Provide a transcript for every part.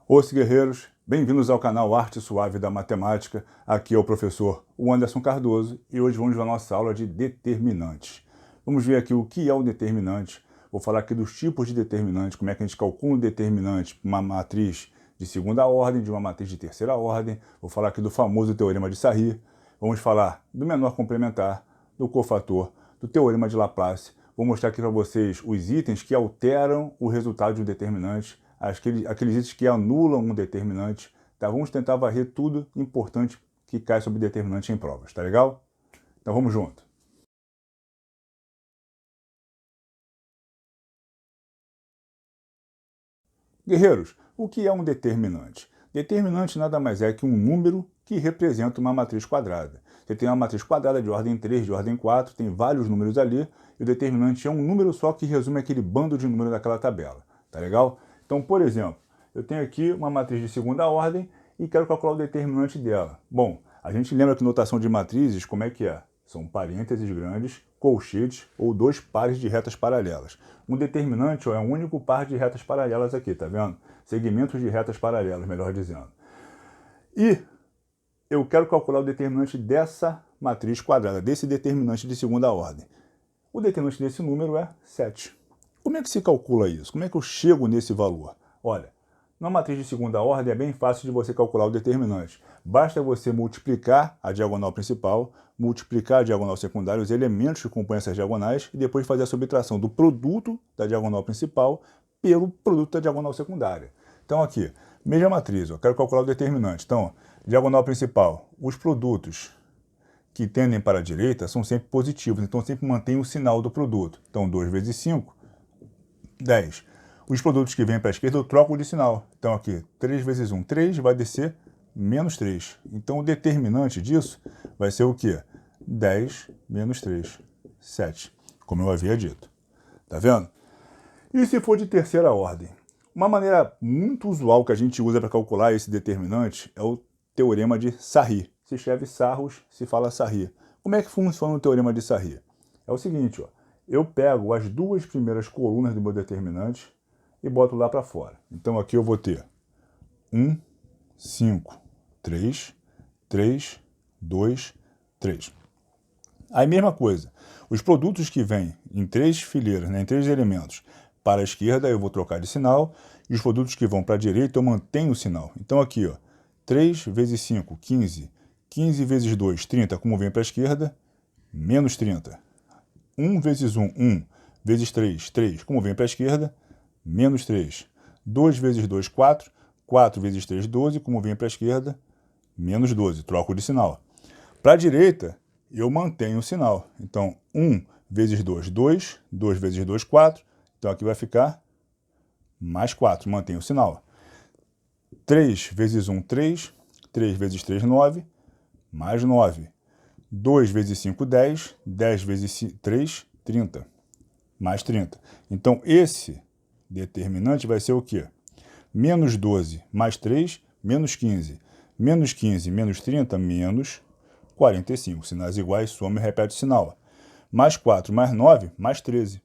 Os guerreiros, bem-vindos ao canal Arte Suave da Matemática. Aqui é o professor Anderson Cardoso e hoje vamos ver a nossa aula de determinantes. Vamos ver aqui o que é o determinante. Vou falar aqui dos tipos de determinantes, como é que a gente calcula um determinante, uma matriz de segunda ordem, de uma matriz de terceira ordem. Vou falar aqui do famoso teorema de Sarry. Vamos falar do menor complementar, do cofator, do teorema de Laplace. Vou mostrar aqui para vocês os itens que alteram o resultado de um determinante, aqueles itens que anulam um determinante. Tá? Vamos tentar varrer tudo importante que cai sobre determinante em provas, tá legal? Então vamos junto. Guerreiros, o que é um determinante? Determinante nada mais é que um número que representa uma matriz quadrada. Você tem uma matriz quadrada de ordem 3, de ordem 4, tem vários números ali, e o determinante é um número só que resume aquele bando de números daquela tabela. Tá legal? Então, por exemplo, eu tenho aqui uma matriz de segunda ordem e quero calcular o determinante dela. Bom, a gente lembra que notação de matrizes, como é que é? São parênteses grandes, colchetes ou dois pares de retas paralelas. Um determinante é um único par de retas paralelas aqui, tá vendo? Segmentos de retas paralelas, melhor dizendo. E eu quero calcular o determinante dessa matriz quadrada, desse determinante de segunda ordem. O determinante desse número é 7. Como é que se calcula isso? Como é que eu chego nesse valor? Olha, numa matriz de segunda ordem é bem fácil de você calcular o determinante. Basta você multiplicar a diagonal principal, multiplicar a diagonal secundária, os elementos que compõem essas diagonais, e depois fazer a subtração do produto da diagonal principal pelo produto da diagonal secundária. Então aqui, mesma matriz, eu quero calcular o determinante. Então, diagonal principal, os produtos que tendem para a direita são sempre positivos, então sempre mantém o sinal do produto. Então 2 vezes 5, 10. Os produtos que vêm para a esquerda eu troco de sinal. Então aqui, 3 vezes 1, 3, vai descer menos 3. Então o determinante disso vai ser o quê? 10 menos 3, 7, como eu havia dito. Tá vendo? E se for de terceira ordem? Uma maneira muito usual que a gente usa para calcular esse determinante é o teorema de Sarry. Se escreve Sarros, se fala Sarry. Como é que funciona o teorema de Sarry? É o seguinte, ó, eu pego as duas primeiras colunas do meu determinante e boto lá para fora. Então aqui eu vou ter 1, 5, 3, 3, 2, 3. Aí mesma coisa, os produtos que vêm em três fileiras, né, em três elementos, para a esquerda eu vou trocar de sinal, e os produtos que vão para a direita eu mantenho o sinal. Então aqui, ó, 3 vezes 5, 15, 15 vezes 2, 30, como vem para a esquerda, menos 30. 1 vezes 1, 1, vezes 3, 3, como vem para a esquerda, menos 3. 2 vezes 2, 4, 4 vezes 3, 12, como vem para a esquerda, menos 12, troco de sinal. Para a direita, eu mantenho o sinal. Então, 1 vezes 2, 2, 2 vezes 2, 4, então aqui vai ficar mais 4, mantenho o sinal. 3 vezes 1, 3, 3 vezes 3, 9, mais 9. 2 vezes 5, 10, 10 vezes 3, 30, mais 30. Então, esse determinante vai ser o quê? Menos 12 mais 3, menos 15. Menos 15 menos 30, menos 45. Sinais iguais, soma e repete o sinal. Mais 4 mais 9, mais 13.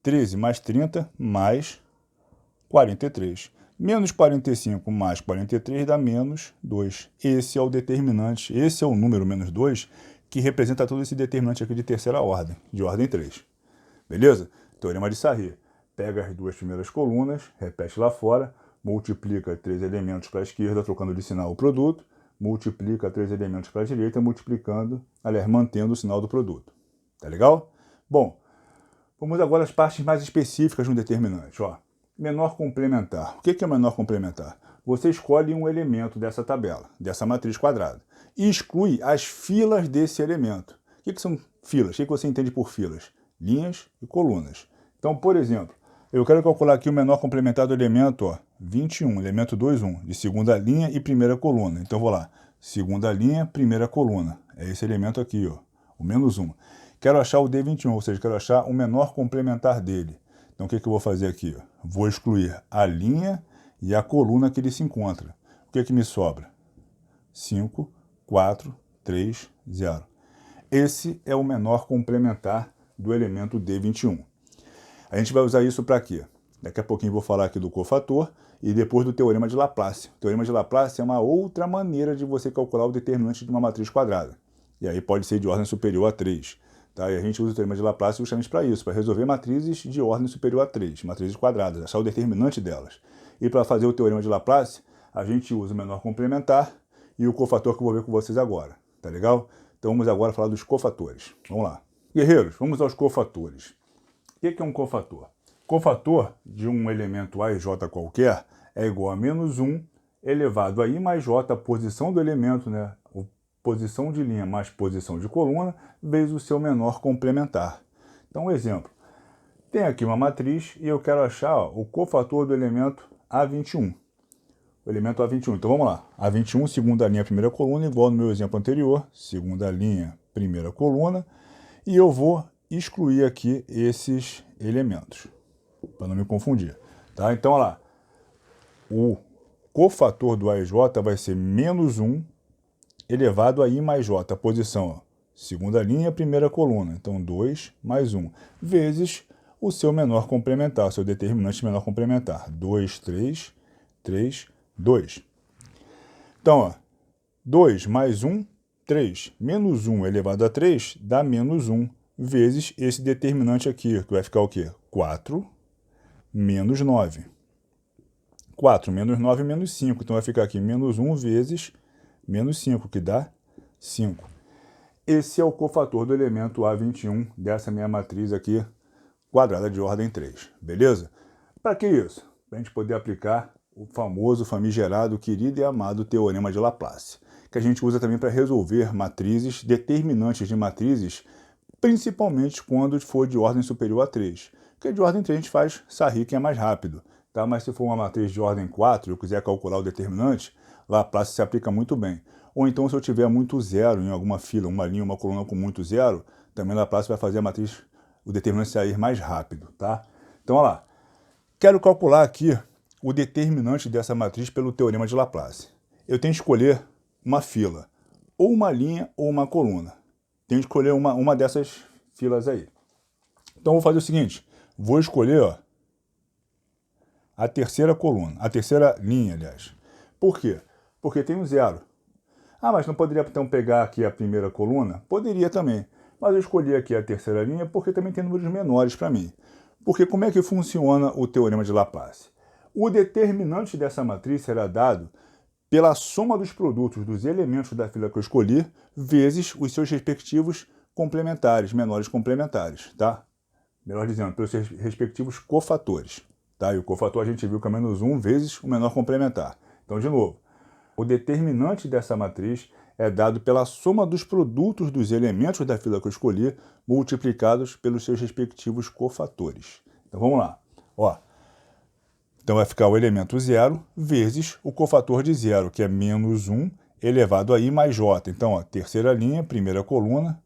13 mais 30, mais 43. Menos 45 mais 43 dá menos 2. Esse é o determinante, esse é o número menos 2, que representa todo esse determinante aqui de terceira ordem, de ordem 3. Beleza? Teorema de Sarry. Pega as duas primeiras colunas, repete lá fora, multiplica 3 elementos para a esquerda, trocando de sinal o produto, multiplica 3 elementos para a direita, multiplicando, aliás, mantendo o sinal do produto. Tá legal? Bom, vamos agora às partes mais específicas de um determinante. Ó, menor complementar. O que é menor complementar? Você escolhe um elemento dessa tabela, dessa matriz quadrada, e exclui as filas desse elemento. O que são filas? O que você entende por filas? Linhas e colunas. Então, por exemplo, eu quero calcular aqui o menor complementar do elemento, ó, 21, elemento 2, 1, de segunda linha e primeira coluna. Então, vou lá, segunda linha, primeira coluna. É esse elemento aqui, ó, o menos 1. Quero achar o D21, ou seja, quero achar o menor complementar dele. Então, o que eu vou fazer aqui? Ó? Vou excluir a linha e a coluna que ele se encontra. O que me sobra? 5, 4, 3, 0. Esse é o menor complementar do elemento D21. A gente vai usar isso para quê? Daqui a pouquinho vou falar aqui do cofator e depois do teorema de Laplace. O teorema de Laplace é uma outra maneira de você calcular o determinante de uma matriz quadrada. E aí pode ser de ordem superior a 3. Tá? E a gente usa o teorema de Laplace justamente para isso, para resolver matrizes de ordem superior a 3, matrizes quadradas, achar o determinante delas. E para fazer o teorema de Laplace, a gente usa o menor complementar e o cofator que eu vou ver com vocês agora. Tá legal? Então vamos agora falar dos cofatores. Vamos lá. Guerreiros, vamos aos cofatores. O que é um cofator? Cofator de um elemento A e J qualquer é igual a menos 1 elevado a I mais J, a posição do elemento, né? Posição de linha mais posição de coluna, vezes o seu menor complementar. Então, um exemplo. Tem aqui uma matriz e eu quero achar o cofator do elemento A21. O elemento A21. Então, vamos lá. A21, segunda linha, primeira coluna, igual no meu exemplo anterior. Segunda linha, primeira coluna. E eu vou excluir aqui esses elementos, para não me confundir. Tá? Então, olha lá. O cofator do A e J vai ser menos 1 elevado a I mais J, a posição, ó, segunda linha, primeira coluna. Então, 2 mais 1, vezes o seu menor complementar, o seu determinante menor complementar. 2, 3, 3, 2. Então, ó, 2 mais 1, 3. Menos 1 elevado a 3 dá menos 1, vezes esse determinante aqui, que vai ficar o quê? 4 menos 9. 4 menos 9 menos 5. Então, vai ficar aqui menos 1 vezes menos 5, que dá 5. Esse é o cofator do elemento A21 dessa minha matriz aqui, quadrada de ordem 3. Beleza? Para que isso? Para a gente poder aplicar o famoso, famigerado, querido e amado teorema de Laplace, que a gente usa também para resolver matrizes, determinantes de matrizes, principalmente quando for de ordem superior a 3. Porque de ordem 3 a gente faz sarri, que é mais rápido. Tá? Mas se for uma matriz de ordem 4 e eu quiser calcular o determinante, Laplace se aplica muito bem. Ou então, se eu tiver muito zero em alguma fila, uma linha, uma coluna com muito zero, também Laplace vai fazer a matriz, o determinante sair mais rápido. Tá? Então, olha lá. Quero calcular aqui o determinante dessa matriz pelo teorema de Laplace. Eu tenho que escolher uma fila, ou uma linha ou uma coluna. Tenho que escolher uma dessas filas aí. Então, vou fazer o seguinte. Vou escolher, ó, a terceira coluna, a terceira linha, aliás. Por quê? Porque tem um zero. Ah, mas não poderia então pegar aqui a primeira coluna? Poderia também. Mas eu escolhi aqui a terceira linha porque também tem números menores para mim. Porque como é que funciona o teorema de Laplace? O determinante dessa matriz será dado pela soma dos produtos dos elementos da fila que eu escolhi, vezes os seus respectivos complementares, menores complementares, tá? Melhor dizendo, pelos seus respectivos cofatores. Tá? E o cofator a gente viu que é menos 1 vezes o menor complementar. Então, de novo, o determinante dessa matriz é dado pela soma dos produtos dos elementos da fila que eu escolhi, multiplicados pelos seus respectivos cofatores. Então, vamos lá. Ó, então, vai ficar o elemento 0 vezes o cofator de 0, que é menos 1 elevado a I mais J. Então, ó, terceira linha, primeira coluna,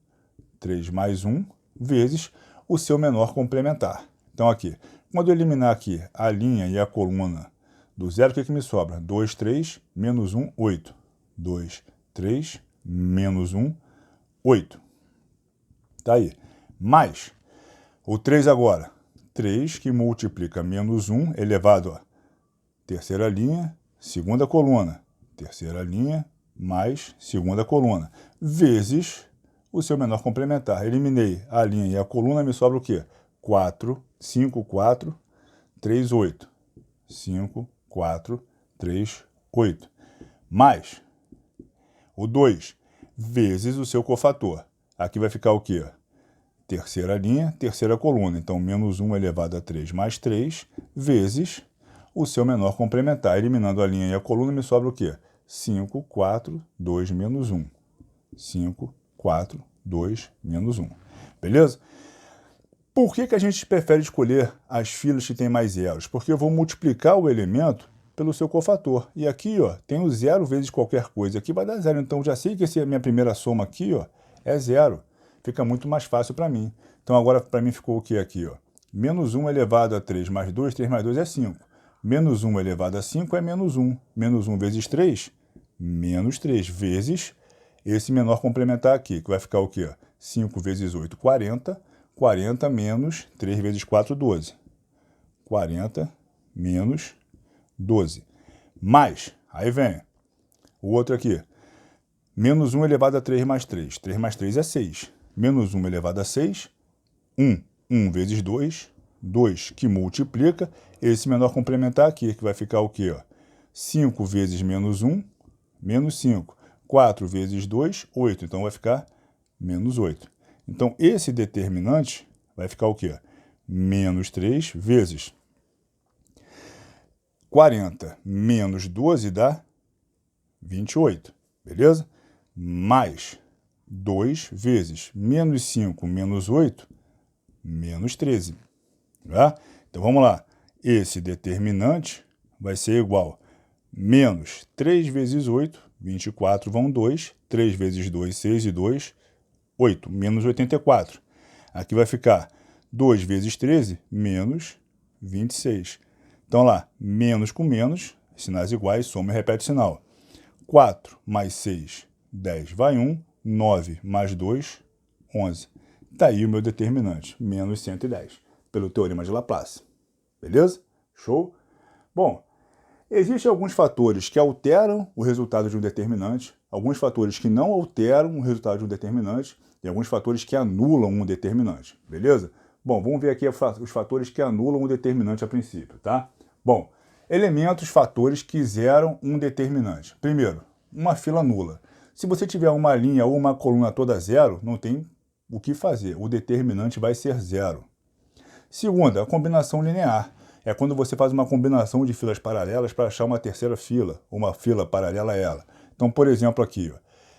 3 mais 1, vezes o seu menor complementar. Então, aqui, quando eu eliminar aqui a linha e a coluna do zero, o que me sobra? 2, 3, menos 1, 8. 2, 3, menos 1, 8. Tá aí. Mais o 3 agora. 3 que multiplica menos 1 elevado a terceira linha, segunda coluna. Terceira linha mais segunda coluna. Vezes o seu menor complementar. Eliminei a linha e a coluna, me sobra o quê? 4, 5, 4, 3, 8. 5, 4, 3, 8. Mais o 2 vezes o seu cofator. Aqui vai ficar o quê? Terceira linha, terceira coluna. Então, menos 1 elevado a 3 mais 3, vezes o seu menor complementar. Eliminando a linha e a coluna, me sobra o quê? 5, 4, 2, menos 1. 5, 4, 2, menos 1. Beleza? Por que a gente prefere escolher as filas que têm mais zeros? Porque eu vou multiplicar o elemento pelo seu cofator. E aqui, ó, tem o zero vezes qualquer coisa. Aqui vai dar zero. Então, já sei que essa é a minha primeira soma aqui, ó, é zero. Fica muito mais fácil para mim. Então, agora, para mim, ficou o que aqui, ó? Menos 1 elevado a 3 mais 2, 3 mais 2 é 5. Menos 1 elevado a 5 é menos 1. Menos 1 vezes 3, menos 3, vezes esse menor complementar aqui, que vai ficar o quê? 5 vezes 8, 40. 40 menos 3 vezes 4, 12. 40 menos 12. Mais, aí vem o outro aqui, menos 1 elevado a 3 mais 3. 3 mais 3 é 6. Menos 1 elevado a 6, 1. 1 vezes 2, 2 que multiplica. Esse menor complementar aqui, que vai ficar o quê? 5 vezes menos 1, menos 5. 4 vezes 2, 8. Então vai ficar menos 8. Então esse determinante vai ficar o quê? Menos 3 vezes 40 menos 12 dá 28, beleza? Mais 2 vezes menos 5 menos 8, menos 13. Tá? Então vamos lá. Esse determinante vai ser igual a menos 3 vezes 8, 24 vão 2, 3 vezes 2, 6 e 2, 8, menos 84. Aqui vai ficar 2 vezes 13, menos 26. Então lá, menos com menos, sinais iguais, soma e repete o sinal. 4 mais 6, 10 vai 1, 9 mais 2, 11. Está aí o meu determinante, menos 110, pelo teorema de Laplace. Beleza? Show? Bom, existem alguns fatores que alteram o resultado de um determinante, alguns fatores que não alteram o resultado de um determinante e alguns fatores que anulam um determinante. Beleza? Bom, vamos ver aqui os fatores que anulam um determinante a princípio, tá? Bom, elementos, fatores que zeram um determinante. Primeiro, uma fila nula. Se você tiver uma linha ou uma coluna toda zero, não tem o que fazer. O determinante vai ser zero. Segunda, a combinação linear. É quando você faz uma combinação de filas paralelas para achar uma terceira fila, uma fila paralela a ela. Então, por exemplo, aqui, ó,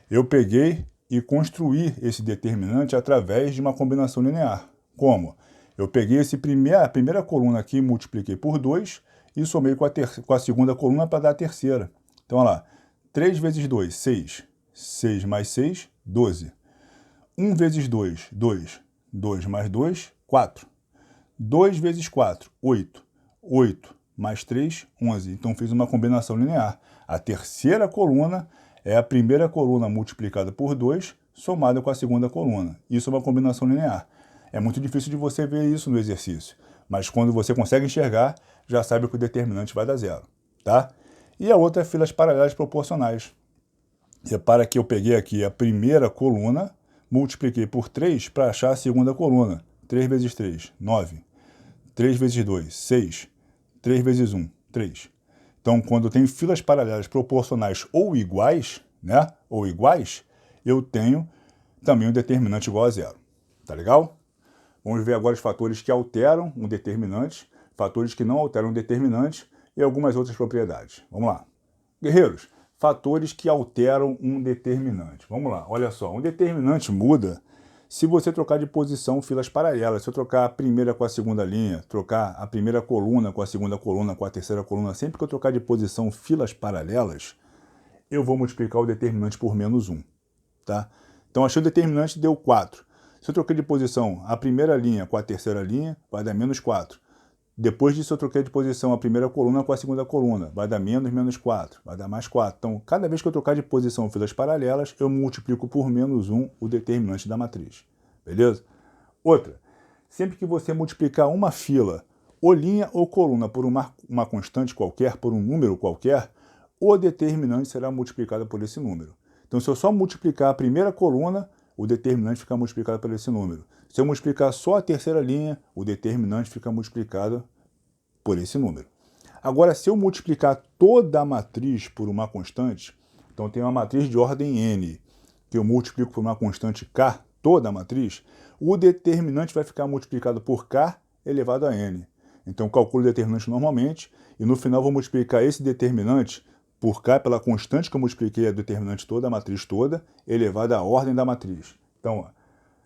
eu peguei e construí esse determinante através de uma combinação linear. Como? Eu peguei a primeira coluna aqui, multipliquei por 2 e somei com a segunda coluna para dar a terceira. Então, olha lá, 3 vezes 2, 6. 6 mais 6, 12. 1 vezes 2, 2. 2 mais 2, 4. 2 vezes 4, 8. 8 mais 3, 11. Então, fiz uma combinação linear. A terceira coluna é a primeira coluna multiplicada por 2, somada com a segunda coluna. Isso é uma combinação linear. É muito difícil de você ver isso no exercício, mas quando você consegue enxergar, já sabe que o determinante vai dar zero, tá? E a outra é filas paralelas proporcionais. Repara que eu peguei aqui a primeira coluna, multipliquei por 3 para achar a segunda coluna. 3 vezes 3, 9. 3 vezes 2, 6. 3 vezes 1, 3. Então, quando eu tenho filas paralelas proporcionais ou iguais, né? Ou iguais, eu tenho também um determinante igual a zero. Tá legal? Vamos ver agora os fatores que alteram um determinante, fatores que não alteram um determinante e algumas outras propriedades. Vamos lá. Guerreiros, fatores que alteram um determinante. Vamos lá, olha só. Um determinante muda se você trocar de posição filas paralelas. Se eu trocar a primeira com a segunda linha, trocar a primeira coluna com a segunda coluna, com a terceira coluna, sempre que eu trocar de posição filas paralelas, eu vou multiplicar o determinante por menos 1. Tá? Então, achei o determinante, deu 4. Se eu troquei de posição a primeira linha com a terceira linha, vai dar menos 4. Depois disso, eu troquei de posição a primeira coluna com a segunda coluna, vai dar menos 4, vai dar mais 4. Então, cada vez que eu trocar de posição filas paralelas, eu multiplico por menos 1 o determinante da matriz. Beleza? Outra, sempre que você multiplicar uma fila, ou linha ou coluna, por uma constante qualquer, por um número qualquer, o determinante será multiplicado por esse número. Então, se eu só multiplicar a primeira coluna, o determinante fica multiplicado por esse número. Se eu multiplicar só a terceira linha, o determinante fica multiplicado por esse número. Agora, se eu multiplicar toda a matriz por uma constante, então tem uma matriz de ordem n, que eu multiplico por uma constante k, toda a matriz, o determinante vai ficar multiplicado por k elevado a n. Então, eu calculo o determinante normalmente, e no final vou multiplicar esse determinante por k pela constante que eu multipliquei a determinante toda, a matriz toda, elevada à ordem da matriz. Então, ó,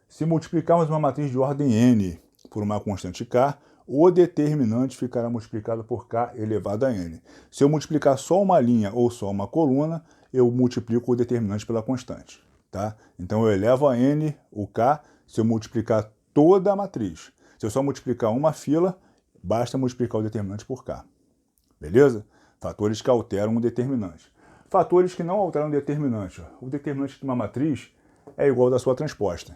se multiplicarmos uma matriz de ordem n por uma constante k, o determinante ficará multiplicado por k elevado a n. Se eu multiplicar só uma linha ou só uma coluna, eu multiplico o determinante pela constante. Tá? Então, eu elevo a n o k se eu multiplicar toda a matriz. Se eu só multiplicar uma fila, basta multiplicar o determinante por k. Beleza? Fatores que alteram um determinante. Fatores que não alteram um determinante. O determinante de uma matriz é igual ao da sua transposta.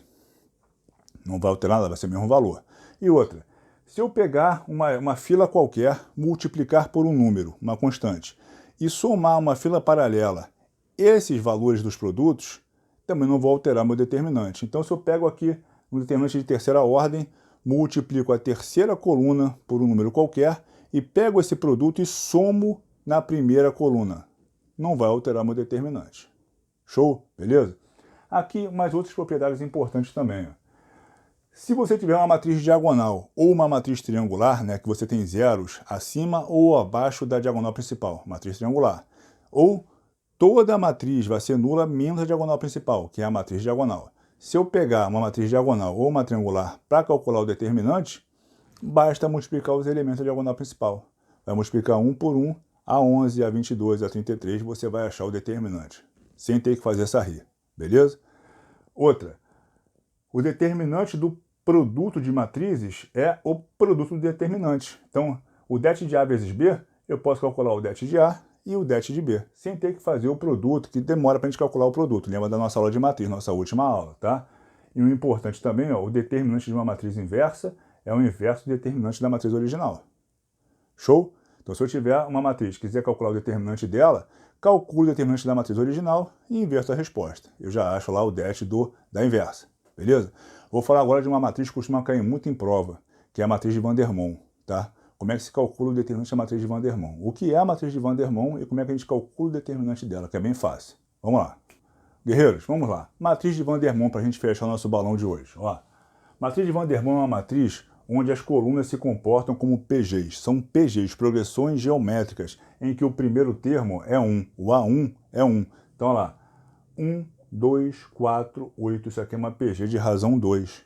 Não vai alterar nada, vai ser o mesmo valor. E outra, Se eu pegar uma fila qualquer, multiplicar por um número, uma constante, e somar uma fila paralela esses valores dos produtos, também não vou alterar meu determinante. Então, se eu pego aqui um determinante de terceira ordem, multiplico a terceira coluna por um número qualquer e pego esse produto e somo na primeira coluna. Não vai alterar meu determinante. Show? Beleza? Aqui, mais outras propriedades importantes também. Se você tiver uma matriz diagonal ou uma matriz triangular, né, que você tem zeros acima ou abaixo da diagonal principal, matriz triangular, ou toda a matriz vai ser nula menos a diagonal principal, que é a matriz diagonal. Se eu pegar uma matriz diagonal ou uma triangular para calcular o determinante, basta multiplicar os elementos da diagonal principal. Vai multiplicar 1 por 1, a 11, a 22, a 33, você vai achar o determinante, sem ter que fazer essa rir, beleza? Outra, o determinante do produto de matrizes é o produto do determinante. Então, o det de A vezes B, eu posso calcular o det de A e o det de B, sem ter que fazer o produto, que demora para a gente calcular o produto. Lembra da nossa aula de matriz, nossa última aula, tá? E o importante também, ó, o determinante de uma matriz inversa é o inverso do determinante da matriz original. Show? Então, se eu tiver uma matriz e quiser calcular o determinante dela, calculo o determinante da matriz original e inverto a resposta. Eu já acho lá o det da inversa, beleza? Vou falar agora de uma matriz que costuma cair muito em prova, que é a matriz de Vandermonde, tá? Como é que se calcula o determinante da matriz de Vandermonde? O que é a matriz de Vandermonde e como é que a gente calcula o determinante dela, que é bem fácil. Vamos lá. Guerreiros, vamos lá. Matriz de Vandermonde para a gente fechar o nosso balão de hoje. Ó, matriz de Vandermonde é uma matriz onde as colunas se comportam como PGs. São PGs, progressões geométricas, em que o primeiro termo é 1, o A1 é 1. Então, olha lá, 1, 2, 4, 8, isso aqui é uma PG de razão 2.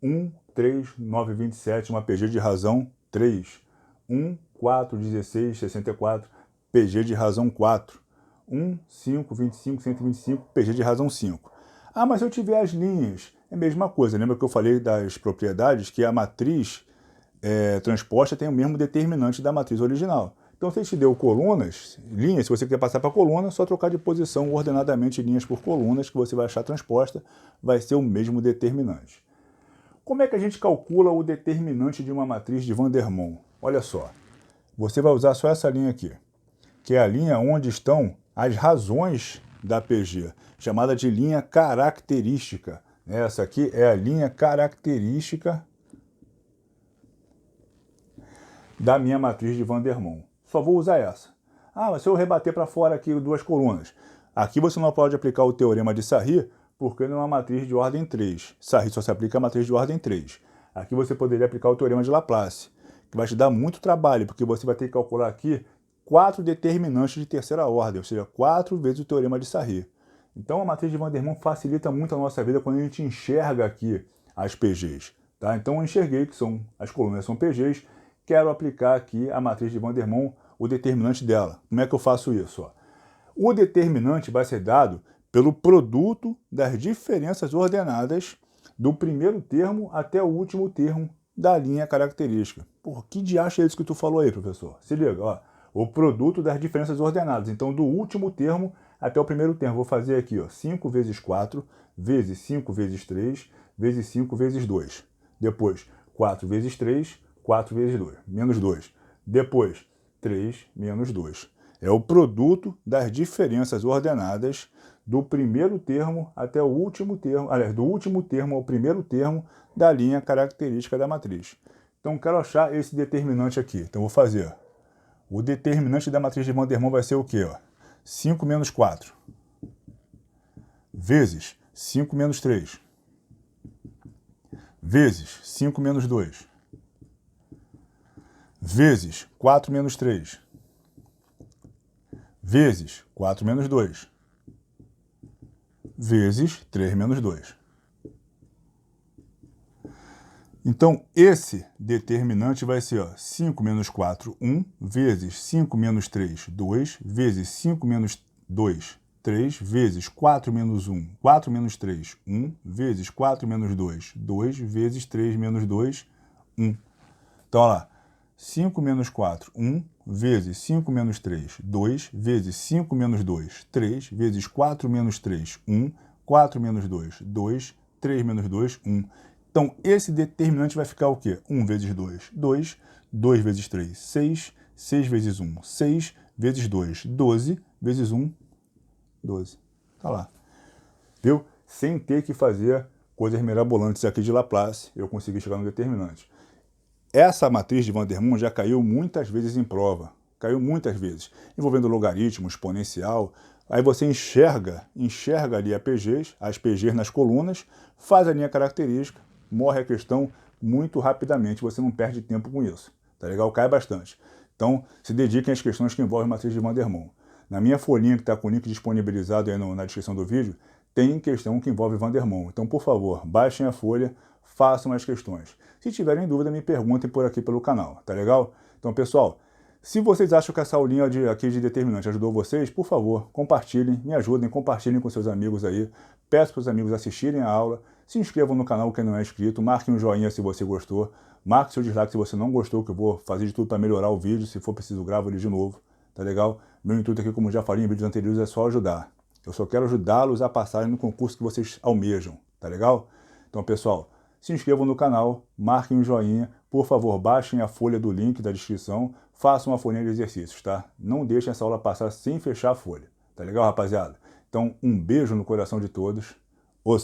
1, 3, 9, 27, uma PG de razão 3. 1, 4, 16, 64, PG de razão 4. 1, 5, 25, 125, PG de razão 5. Ah, mas se eu tiver as linhas, é a mesma coisa. Lembra que eu falei das propriedades que a matriz transposta tem o mesmo determinante da matriz original. Então, se ele te deu colunas, linhas, se você quiser passar para coluna, é só trocar de posição ordenadamente linhas por colunas, que você vai achar transposta, vai ser o mesmo determinante. Como é que a gente calcula o determinante de uma matriz de Vandermonde? Olha só, você vai usar só essa linha aqui, que é a linha onde estão as razões da PG, chamada de linha característica. Essa aqui é a linha característica da minha matriz de Vandermonde. Só vou usar essa. Ah, mas se eu rebater para fora aqui duas colunas, aqui você não pode aplicar o teorema de Sarri, porque não é uma matriz de ordem 3. Sarri só se aplica a matriz de ordem 3. Aqui você poderia aplicar o teorema de Laplace, que vai te dar muito trabalho, porque você vai ter que calcular aqui 4 determinantes de terceira ordem, ou seja, 4 vezes o teorema de Sarri. Então a matriz de Vandermonde facilita muito a nossa vida quando a gente enxerga aqui as PGs. Tá? Então eu enxerguei que as colunas são PGs, quero aplicar aqui a matriz de Vandermonde, o determinante dela. Como é que eu faço isso? Ó? O determinante vai ser dado pelo produto das diferenças ordenadas do primeiro termo até o último termo da linha característica. Porra, que diacho é isso que tu falou aí, professor? Se liga, ó. O produto das diferenças ordenadas. Então, do último termo até o primeiro termo. Vou fazer aqui, ó, 5 vezes 4, vezes 5 vezes 3, vezes 5 vezes 2. Depois, 4 vezes 3, 4 vezes 2, menos 2. Depois, 3 menos 2. É o produto das diferenças ordenadas do primeiro termo até o último termo, aliás, do último termo ao primeiro termo da linha característica da matriz. Então, quero achar esse determinante aqui. Então, vou fazer. O determinante da matriz de Vandermonde vai ser o quê? Ó? 5 menos 4, vezes 5 menos 3, vezes 5 menos 2, vezes 4 menos 3, vezes 4 menos 2, vezes 3 menos 2. Então, esse determinante vai ser, ó, 5 menos 4, 1, vezes 5 menos 3, 2, vezes 5 menos 2, 3, vezes 4 menos 1, 4 menos 3, 1, vezes 4 menos 2, 2, vezes 3 menos 2, 1. Então, olha lá, 5 menos 4, 1, vezes 5 menos 3, 2, vezes 5 menos 2, 3, vezes 4 menos 3, 1, 4 menos 2, 2, 3 menos 2, 1. Então, esse determinante vai ficar o quê? 1 vezes 2, 2. 2 vezes 3, 6. 6 vezes 1, 6. Vezes 2, 12. Vezes 1, 12. Tá lá. Viu? Sem ter que fazer coisas mirabolantes aqui de Laplace, eu consegui chegar no determinante. Essa matriz de Vandermonde já caiu muitas vezes em prova. Caiu muitas vezes, envolvendo logaritmo, exponencial. Aí você enxerga ali as PGs nas colunas, faz a linha característica, morre a questão muito rapidamente, você não perde tempo com isso. Tá legal? Cai bastante. Então, se dediquem às questões que envolvem matriz de Vandermonde. Na minha folhinha, que está com o link disponibilizado aí na descrição do vídeo, tem questão que envolve Vandermonde. Então, por favor, baixem a folha, façam as questões. Se tiverem dúvida, me perguntem por aqui pelo canal, tá legal? Então, pessoal, se vocês acham que essa aulinha aqui de determinante ajudou vocês, por favor, compartilhem, me ajudem, compartilhem com seus amigos aí. Peço para os amigos assistirem a aula, se inscrevam no canal quem não é inscrito, marquem um joinha se você gostou, marque seu dislike se você não gostou, que eu vou fazer de tudo para melhorar o vídeo, se for preciso gravo ele de novo, tá legal? Meu intuito aqui, como já falei em vídeos anteriores, é só ajudar. Eu só quero ajudá-los a passarem no concurso que vocês almejam, tá legal? Então, pessoal, se inscrevam no canal, marquem um joinha, por favor, baixem a folha do link da descrição, façam uma folhinha de exercícios, tá? Não deixem essa aula passar sem fechar a folha, tá legal, rapaziada? Então, um beijo no coração de todos. Os